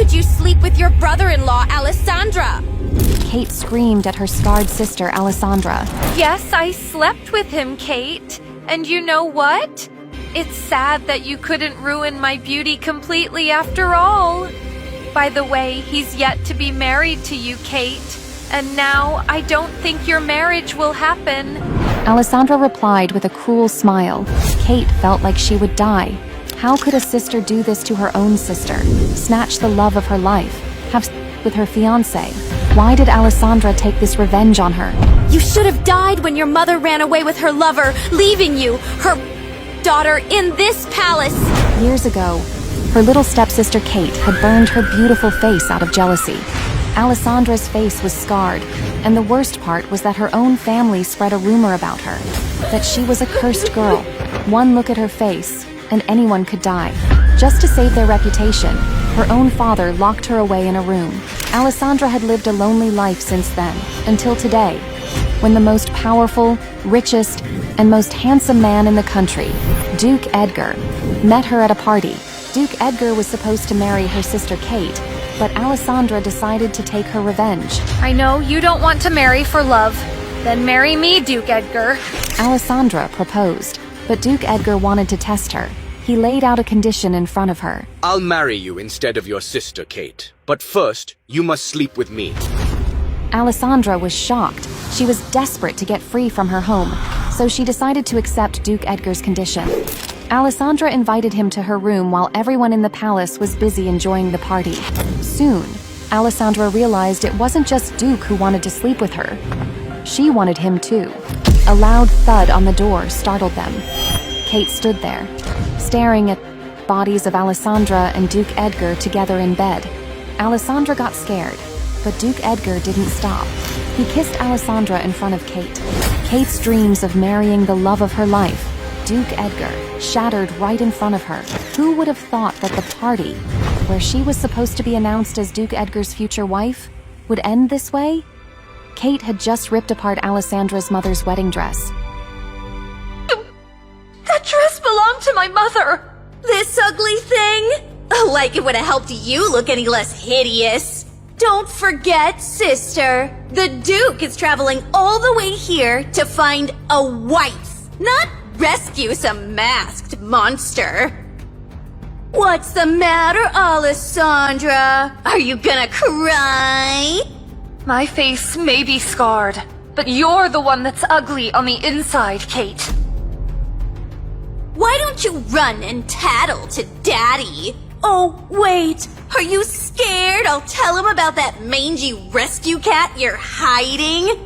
could you sleep with your brother-in-law, Alessandra? Kate screamed at her scarred sister, Alessandra. Yes, I slept with him, Kate. And you know what? It's sad that you couldn't ruin my beauty completely after all. By the way, he's yet to be married to you, Kate. And now I don't think your marriage will happen. Alessandra replied with a cruel smile. Kate felt like she would die. How could a sister do this to her own sister? Snatch the love of her life? Have sex with her fiancé? Why did Alessandra take this revenge on her? You should have died when your mother ran away with her lover, leaving you, her daughter, in this palace. Years ago, her little stepsister Kate had burned her beautiful face out of jealousy. Alessandra's face was scarred, and the worst part was that her own family spread a rumor about her, that she was a cursed girl. One look at her face, and anyone could die. Just to save their reputation, her own father locked her away in a room. Alessandra had lived a lonely life since then, until today, when the most powerful, richest, and most handsome man in the country, Duke Edgar, met her at a party. Duke Edgar was supposed to marry her sister Kate, but Alessandra decided to take her revenge. I know you don't want to marry for love. Then marry me, Duke Edgar. Alessandra proposed, but Duke Edgar wanted to test her. He laid out a condition in front of her. I'll marry you instead of your sister, Kate. But first, you must sleep with me. Alessandra was shocked. She was desperate to get free from her home, so she decided to accept Duke Edgar's condition. Alessandra invited him to her room while everyone in the palace was busy enjoying the party. Soon, Alessandra realized it wasn't just Duke who wanted to sleep with her. She wanted him too. A loud thud on the door startled them. Kate stood there, staring at bodies of Alessandra and Duke Edgar together in bed. Alessandra got scared, but Duke Edgar didn't stop. He kissed Alessandra in front of Kate. Kate's dreams of marrying the love of her life, Duke Edgar, shattered right in front of her. Who would have thought that the party, where she was supposed to be announced as Duke Edgar's future wife, would end this way? Kate had just ripped apart Alessandra's mother's wedding dress. That dress belonged to my mother. This ugly thing? Like it would have helped you look any less hideous. Don't forget, sister, the Duke is traveling all the way here to find a wife, not rescue some masked monster. What's the matter, Alessandra? Are you gonna cry? My face may be scarred, but you're the one that's ugly on the inside, Kate. Why don't you run and tattle to Daddy? Oh, wait, are you scared I'll tell him about that mangy rescue cat you're hiding?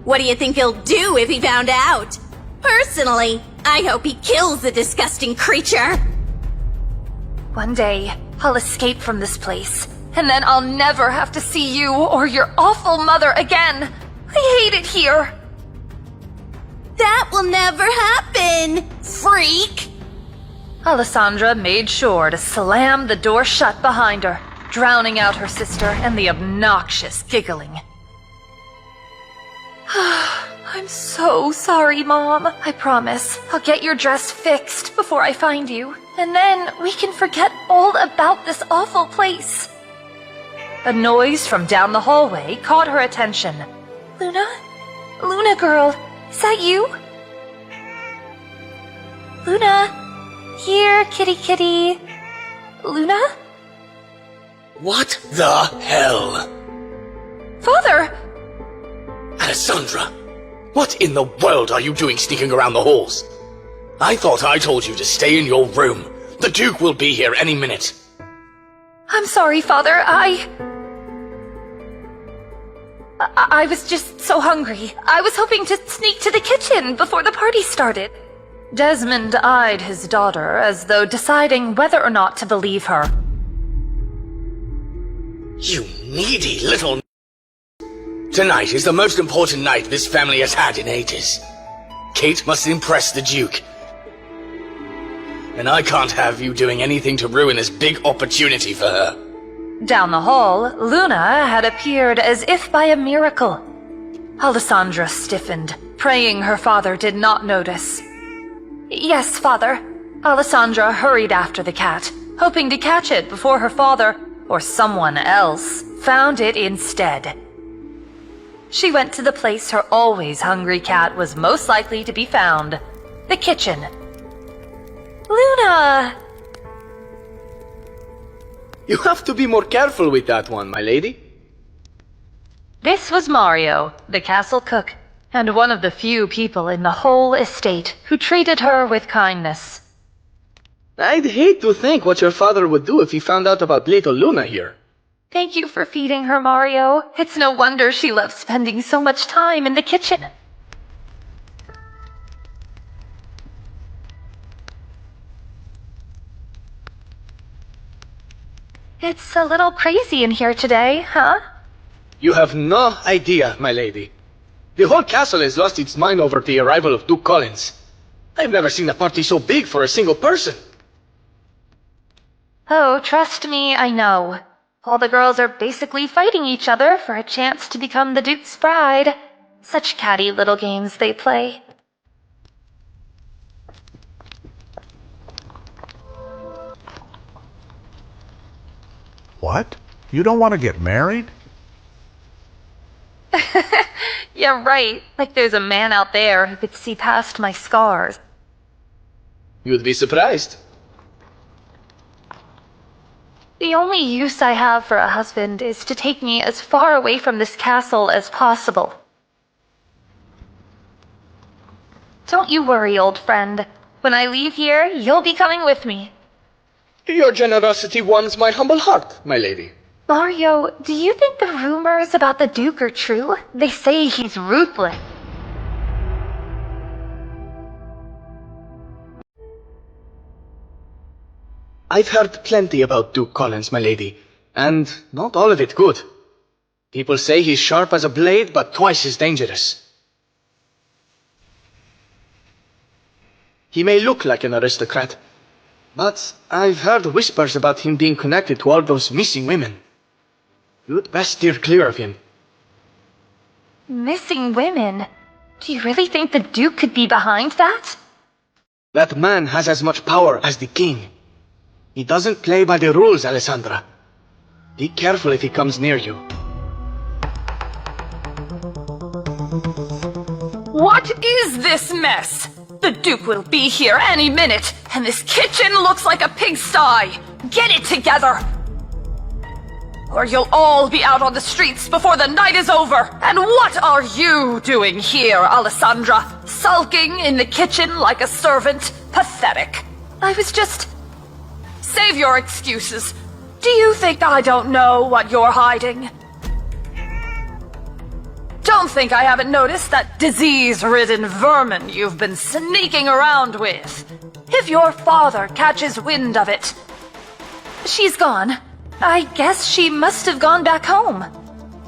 What do you think he'll do if he found out? Personally, I hope he kills the disgusting creature. One day, I'll escape from this place, and then I'll never have to see you or your awful mother again. I hate it here. That will never happen, freak! Alessandra made sure to slam the door shut behind her, drowning out her sister and the obnoxious giggling. I'm so sorry, Mom. I promise I'll get your dress fixed before I find you, and then we can forget all about this awful place. A noise from down the hallway caught her attention. Luna? Luna girl, is that you? Luna? Here, kitty kitty. Luna? What the hell? Father! Alessandra, what in the world are you doing sneaking around the halls? I thought I told you to stay in your room. The Duke will be here any minute. I'm sorry, Father. I was just so hungry. I was hoping to sneak to the kitchen before the party started. Desmond eyed his daughter as though deciding whether or not to believe her. You needy little... Tonight is the most important night this family has had in ages. Kate must impress the Duke. And I can't have you doing anything to ruin this big opportunity for her. Down the hall, Luna had appeared as if by a miracle. Alessandra stiffened, praying her father did not notice. Yes, Father. Alessandra hurried after the cat, hoping to catch it before her father or someone else, found it instead. She went to the place her always hungry cat was most likely to be found, the kitchen. Luna! You have to be more careful with that one, my lady. This was Mario, the castle cook, and one of the few people in the whole estate who treated her with kindness. I'd hate to think what your father would do if he found out about little Luna here. Thank you for feeding her, Mario. It's no wonder she loves spending so much time in the kitchen. It's a little crazy in here today, huh? You have no idea, my lady. The whole castle has lost its mind over the arrival of Duke Collins. I've never seen a party so big for a single person. Oh, trust me, I know. All the girls are basically fighting each other for a chance to become the Duke's bride. Such catty little games they play. What? You don't want to get married? Yeah, right. Like there's a man out there who could see past my scars. You'd be surprised. The only use I have for a husband is to take me as far away from this castle as possible. Don't you worry, old friend. When I leave here, you'll be coming with me. Your generosity warms my humble heart, my lady. Mario, do you think the rumors about the Duke are true? They say he's ruthless. I've heard plenty about Duke Collins, my lady, and not all of it good. People say he's sharp as a blade, but twice as dangerous. He may look like an aristocrat, but I've heard whispers about him being connected to all those missing women. You'd best steer clear of him. Missing women? Do you really think the Duke could be behind that? That man has as much power as the king. He doesn't play by the rules, Alessandra. Be careful if he comes near you. What is this mess? The Duke will be here any minute, and this kitchen looks like a pigsty. Get it together! Or you'll all be out on the streets before the night is over. And what are you doing here, Alessandra? Sulking in the kitchen like a servant? Pathetic. I was just... Save your excuses. Do you think I don't know what you're hiding? Don't think I haven't noticed that disease-ridden vermin you've been sneaking around with. If your father catches wind of it... She's gone. I guess she must have gone back home.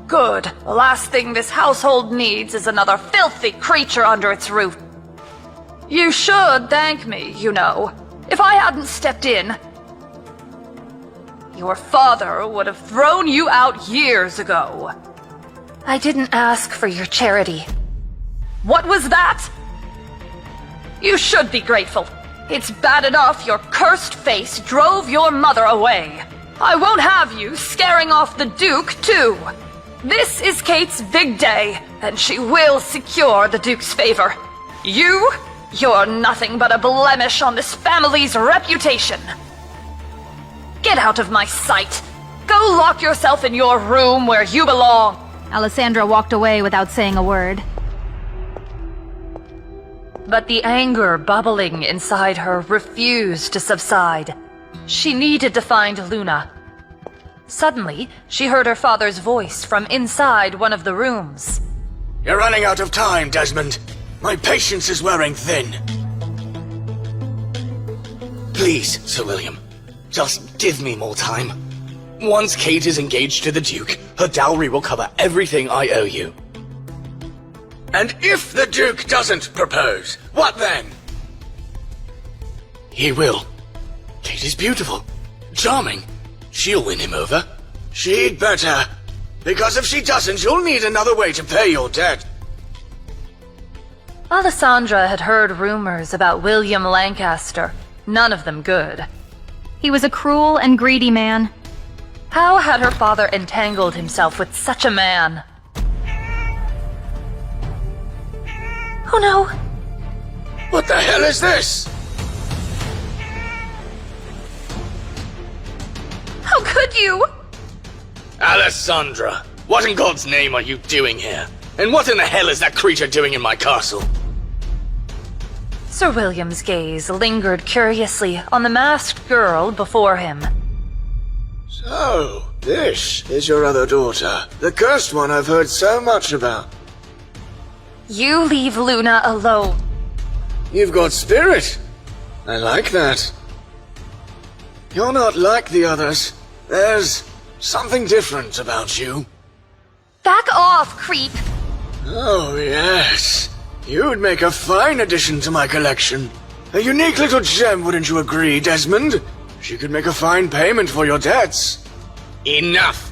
Good. The last thing this household needs is another filthy creature under its roof. You should thank me, you know. If I hadn't stepped in, your father would have thrown you out years ago. I didn't ask for your charity. What was that? You should be grateful. It's bad enough your cursed face drove your mother away. I won't have you scaring off the Duke, too. This is Kate's big day, and she will secure the Duke's favor. You're nothing but a blemish on this family's reputation. Get out of my sight. Go lock yourself in your room where you belong. Alessandra walked away without saying a word. But the anger bubbling inside her refused to subside. She needed to find Luna. Suddenly, she heard her father's voice from inside one of the rooms. You're running out of time, Desmond. My patience is wearing thin. Please, Sir William, just give me more time. Once Kate is engaged to the Duke, her dowry will cover everything I owe you. And if the Duke doesn't propose, what then? He will. Kate is beautiful, charming. She'll win him over. She'd better. Because if she doesn't, you'll need another way to pay your debt. Alessandra had heard rumors about William Lancaster, none of them good. He was a cruel and greedy man. How had her father entangled himself with such a man? Oh no! What the hell is this? How could you? Alessandra, what in God's name are you doing here? And what in the hell is that creature doing in my castle? Sir William's gaze lingered curiously on the masked girl before him. So, this is your other daughter, the cursed one I've heard so much about. You leave Luna alone. You've got spirit. I like that. You're not like the others. There's something different about you. Back off, creep! Oh, yes. You'd make a fine addition to my collection. A unique little gem, wouldn't you agree, Desmond? She could make a fine payment for your debts. Enough!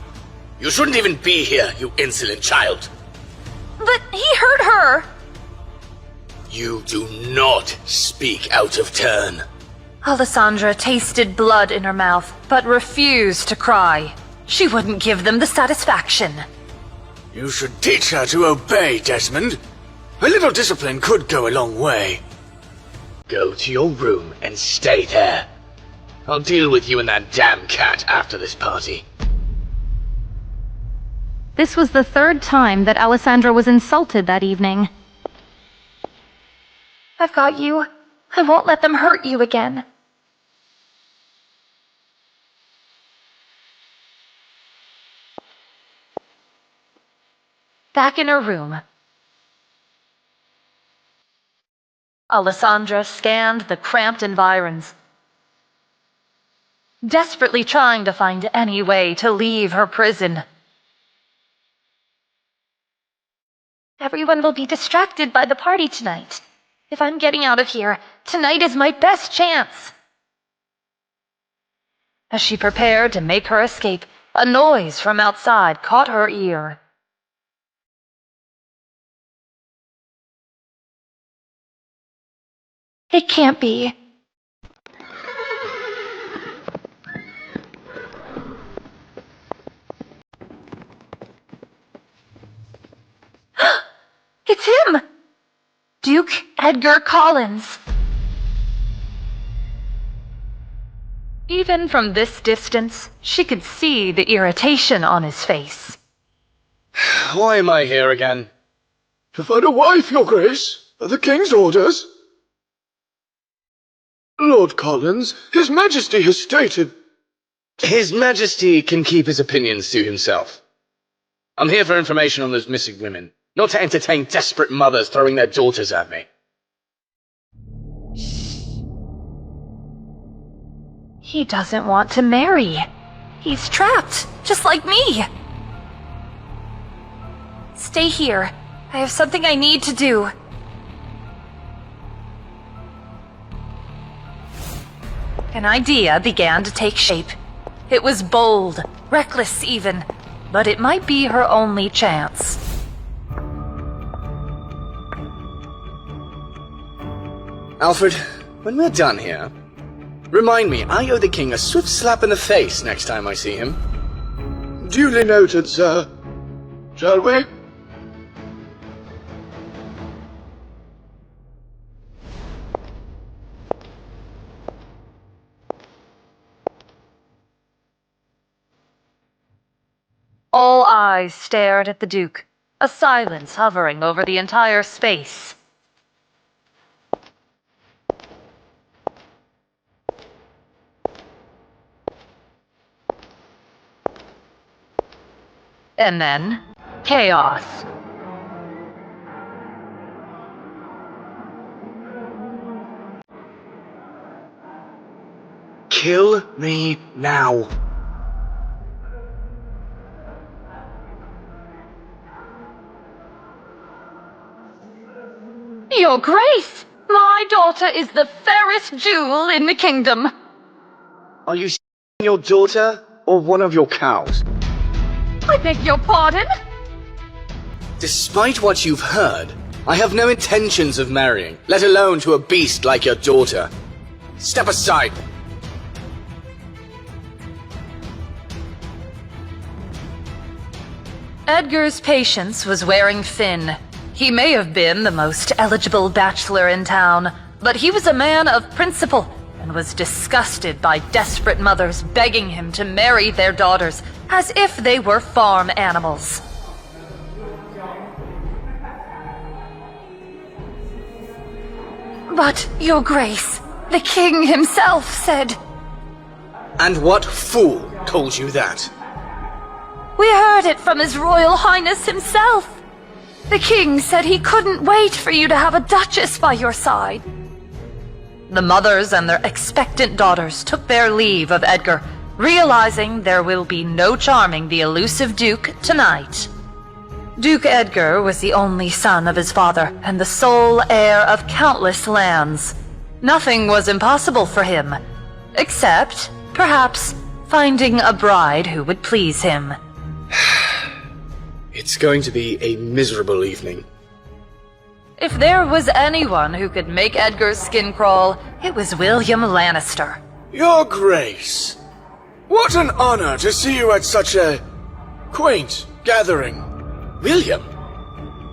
You shouldn't even be here, you insolent child. But he hurt her! You do not speak out of turn. Alessandra tasted blood in her mouth, but refused to cry. She wouldn't give them the satisfaction. You should teach her to obey, Desmond. A little discipline could go a long way. Go to your room and stay there. I'll deal with you and that damn cat after this party. This was the third time that Alessandra was insulted that evening. I've got you. I won't let them hurt you again. Back in her room, Alessandra scanned the cramped environs, desperately trying to find any way to leave her prison. Everyone will be distracted by the party tonight. If I'm getting out of here, tonight is my best chance. As she prepared to make her escape, a noise from outside caught her ear. It can't be. It's him! Duke Edgar Collins. Even from this distance, she could see the irritation on his face. Why am I here again? To find a wife, your grace, at the king's orders. Lord Collins, His Majesty has stated... His Majesty can keep his opinions to himself. I'm here for information on those missing women, not to entertain desperate mothers throwing their daughters at me. He doesn't want to marry. He's trapped, just like me. Stay here. I have something I need to do. An idea began to take shape. It was bold, reckless even, but it might be her only chance. Alfred, when we're done here, remind me I owe the king a swift slap in the face next time I see him. Duly noted, sir. Shall we? All eyes stared at the Duke, a silence hovering over the entire space. And then, chaos. Kill me now. Your Grace! My daughter is the fairest jewel in the kingdom. Are you your daughter or one of your cows? I beg your pardon? Despite what you've heard, I have no intentions of marrying, let alone to a beast like your daughter. Step aside. Edgar's patience was wearing thin. He may have been the most eligible bachelor in town, but he was a man of principle and was disgusted by desperate mothers begging him to marry their daughters as if they were farm animals. But, Your Grace, the king himself said... And what fool told you that? We heard it from His Royal Highness himself. The king said he couldn't wait for you to have a duchess by your side. The mothers and their expectant daughters took their leave of Edgar, realizing there will be no charming the elusive Duke tonight. Duke Edgar was the only son of his father and the sole heir of countless lands. Nothing was impossible for him, except, perhaps, finding a bride who would please him. It's going to be a miserable evening. If there was anyone who could make Edgar's skin crawl, it was William Lannister. Your Grace, what an honor to see you at such a quaint gathering. William?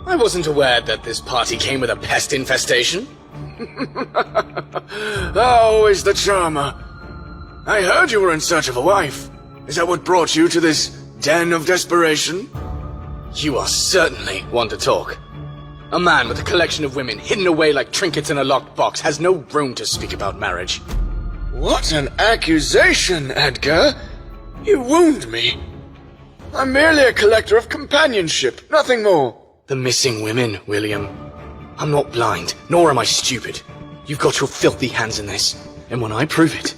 I wasn't aware that this party came with a pest infestation. Always the charmer. I heard you were in search of a wife. Is that what brought you to this den of desperation? You are certainly one to talk. A man with a collection of women hidden away like trinkets in a locked box has no room to speak about marriage. What an accusation, Edgar! You wound me. I'm merely a collector of companionship, nothing more. The missing women, William. I'm not blind, nor am I stupid. You've got your filthy hands in this, and when I prove it,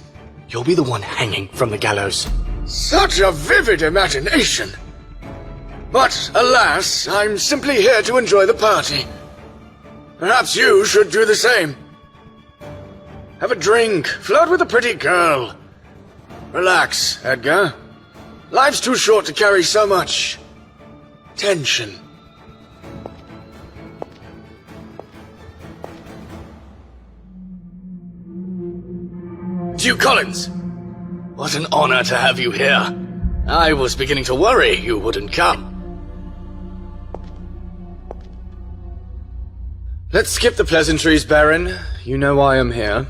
you'll be the one hanging from the gallows. Such a vivid imagination! But, alas, I'm simply here to enjoy the party. Perhaps you should do the same. Have a drink, flirt with a pretty girl. Relax, Edgar. Life's too short to carry so much tension. Duke Collins! What an honor to have you here. I was beginning to worry you wouldn't come. Let's skip the pleasantries, Baron. You know why I'm here.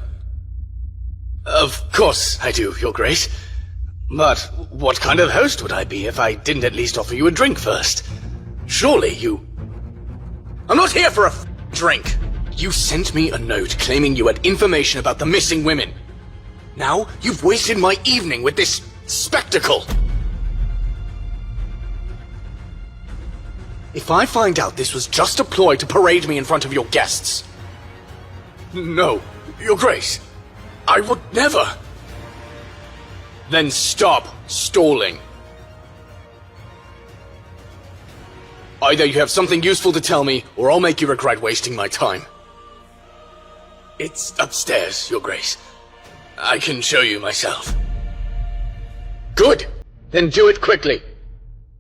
Of course I do, Your Grace. But what kind of host would I be if I didn't at least offer you a drink first? Surely you... I'm not here for a drink! You sent me a note claiming you had information about the missing women. Now you've wasted my evening with this spectacle! If I find out this was just a ploy to parade me in front of your guests... No, Your Grace, I would never... Then stop stalling. Either you have something useful to tell me, or I'll make you regret wasting my time. It's upstairs, Your Grace. I can show you myself. Good! Then do it quickly.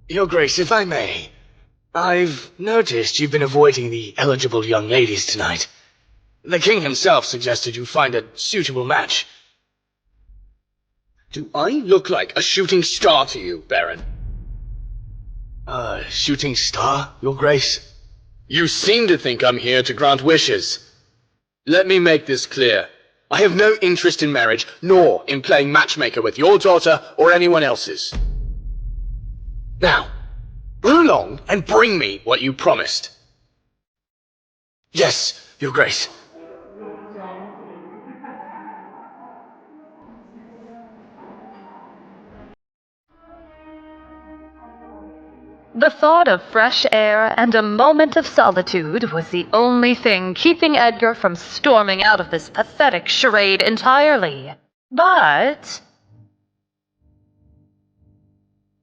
Your Grace, if I may... I've noticed you've been avoiding the eligible young ladies tonight. The king himself suggested you find a suitable match. Do I look like a shooting star to you, Baron? A shooting star, Your Grace? You seem to think I'm here to grant wishes. Let me make this clear. I have no interest in marriage, nor in playing matchmaker with your daughter or anyone else's. Now, run along and bring me what you promised. Yes, Your Grace. The thought of fresh air and a moment of solitude was the only thing keeping Edgar from storming out of this pathetic charade entirely. But...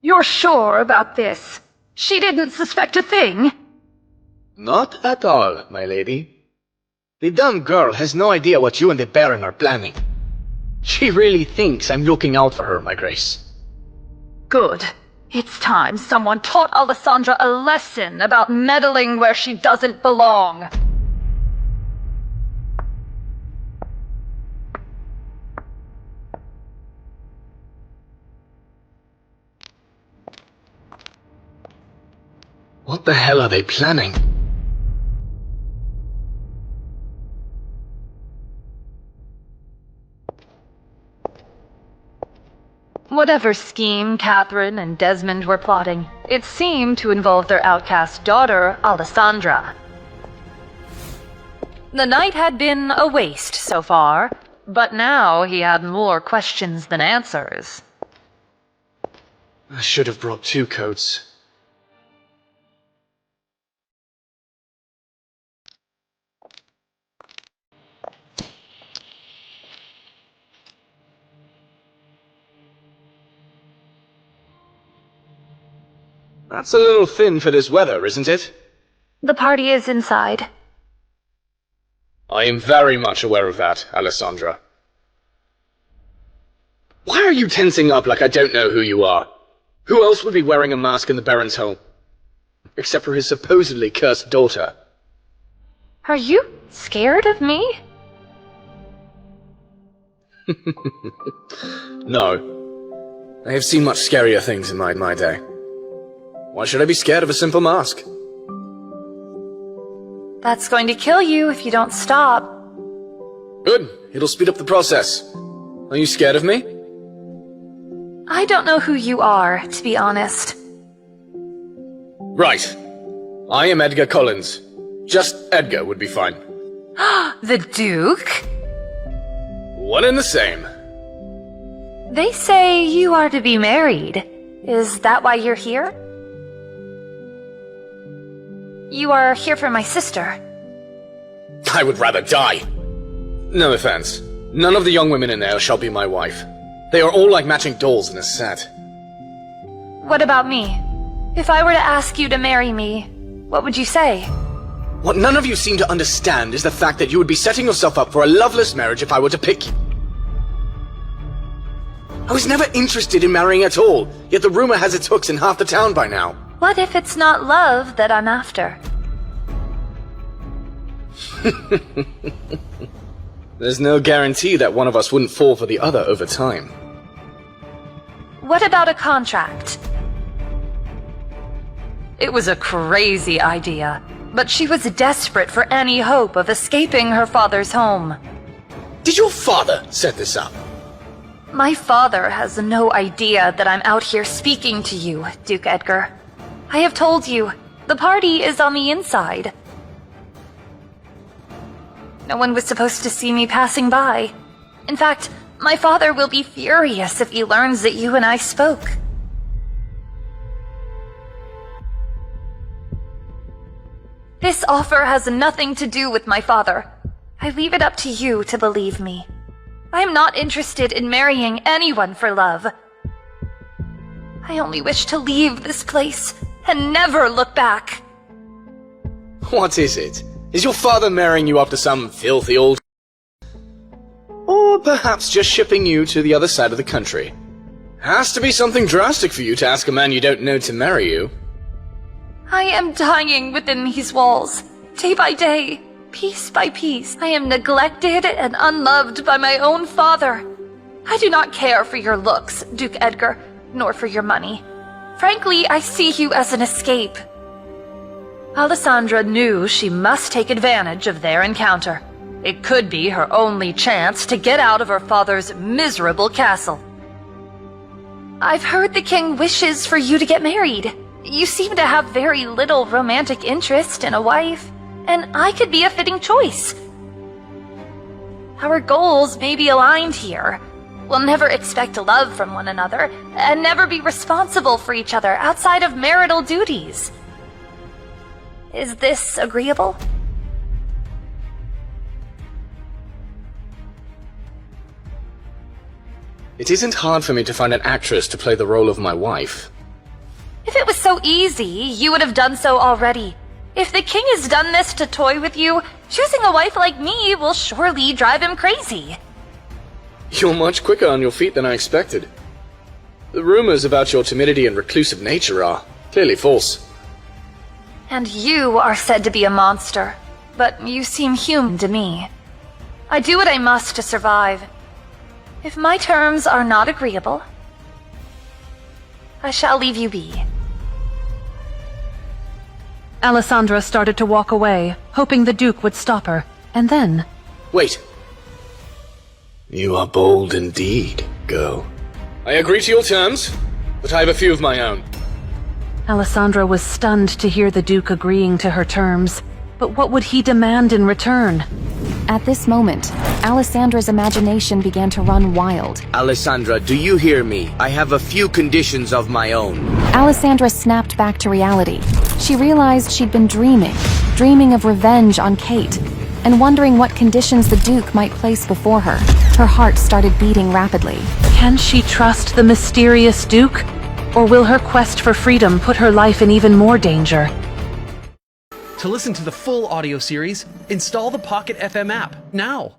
You're sure about this? She didn't suspect a thing? Not at all, my lady. The dumb girl has no idea what you and the Baron are planning. She really thinks I'm looking out for her, my grace. Good. It's time someone taught Alessandra a lesson about meddling where she doesn't belong. What the hell are they planning? Whatever scheme Catherine and Desmond were plotting, it seemed to involve their outcast daughter, Alessandra. The night had been a waste so far, but now he had more questions than answers. I should have brought 2 coats. That's a little thin for this weather, isn't it? The party is inside. I am very much aware of that, Alessandra. Why are you tensing up like I don't know who you are? Who else would be wearing a mask in the Baron's home? Except for his supposedly cursed daughter. Are you scared of me? No. I have seen much scarier things in my day. Why should I be scared of a simple mask? That's going to kill you if you don't stop. Good. It'll speed up the process. Are you scared of me? I don't know who you are, to be honest. Right. I am Edgar Collins. Just Edgar would be fine. The Duke? One and the same. They say you are to be married. Is that why you're here? You are here for my sister. I would rather die. No offense. None of the young women in there shall be my wife. They are all like matching dolls in a set. What about me? If I were to ask you to marry me, what would you say? What none of you seem to understand is the fact that you would be setting yourself up for a loveless marriage if I were to pick you. I was never interested in marrying at all, yet the rumor has its hooks in half the town by now. What if it's not love that I'm after? There's no guarantee that one of us wouldn't fall for the other over time. What about a contract? It was a crazy idea, but she was desperate for any hope of escaping her father's home. Did your father set this up? My father has no idea that I'm out here speaking to you, Duke Edgar. I have told you, the party is on the inside. No one was supposed to see me passing by. In fact, my father will be furious if he learns that you and I spoke. This offer has nothing to do with my father. I leave it up to you to believe me. I am not interested in marrying anyone for love. I only wish to leave this place and never look back. What is it? Is your father marrying you after some filthy old... Or perhaps just shipping you to the other side of the country? Has to be something drastic for you to ask a man you don't know to marry you. I am dying within these walls, day by day, piece by piece. I am neglected and unloved by my own father. I do not care for your looks, Duke Edgar, nor for your money. Frankly, I see you as an escape. Alessandra knew she must take advantage of their encounter. It could be her only chance to get out of her father's miserable castle. I've heard the king wishes for you to get married. You seem to have very little romantic interest in a wife, and I could be a fitting choice. Our goals may be aligned here. We'll never expect love from one another, and never be responsible for each other outside of marital duties. Is this agreeable? It isn't hard for me to find an actress to play the role of my wife. If it was so easy, you would have done so already. If the king has done this to toy with you, choosing a wife like me will surely drive him crazy. You're much quicker on your feet than I expected. The rumors about your timidity and reclusive nature are clearly false. And you are said to be a monster, but you seem human to me. I do what I must to survive. If my terms are not agreeable, I shall leave you be. Alessandra started to walk away, hoping the Duke would stop her. And then... Wait. You are bold indeed, girl. I agree to your terms, but I have a few of my own. Alessandra was stunned to hear the Duke agreeing to her terms. But what would he demand in return? At this moment, Alessandra's imagination began to run wild. Alessandra, do you hear me? I have a few conditions of my own. Alessandra snapped back to reality. She realized she'd been dreaming of revenge on Kate, and wondering what conditions the Duke might place before her. Her heart started beating rapidly. Can she trust the mysterious Duke? Or will her quest for freedom put her life in even more danger? To listen to the full audio series, install the Pocket FM app now.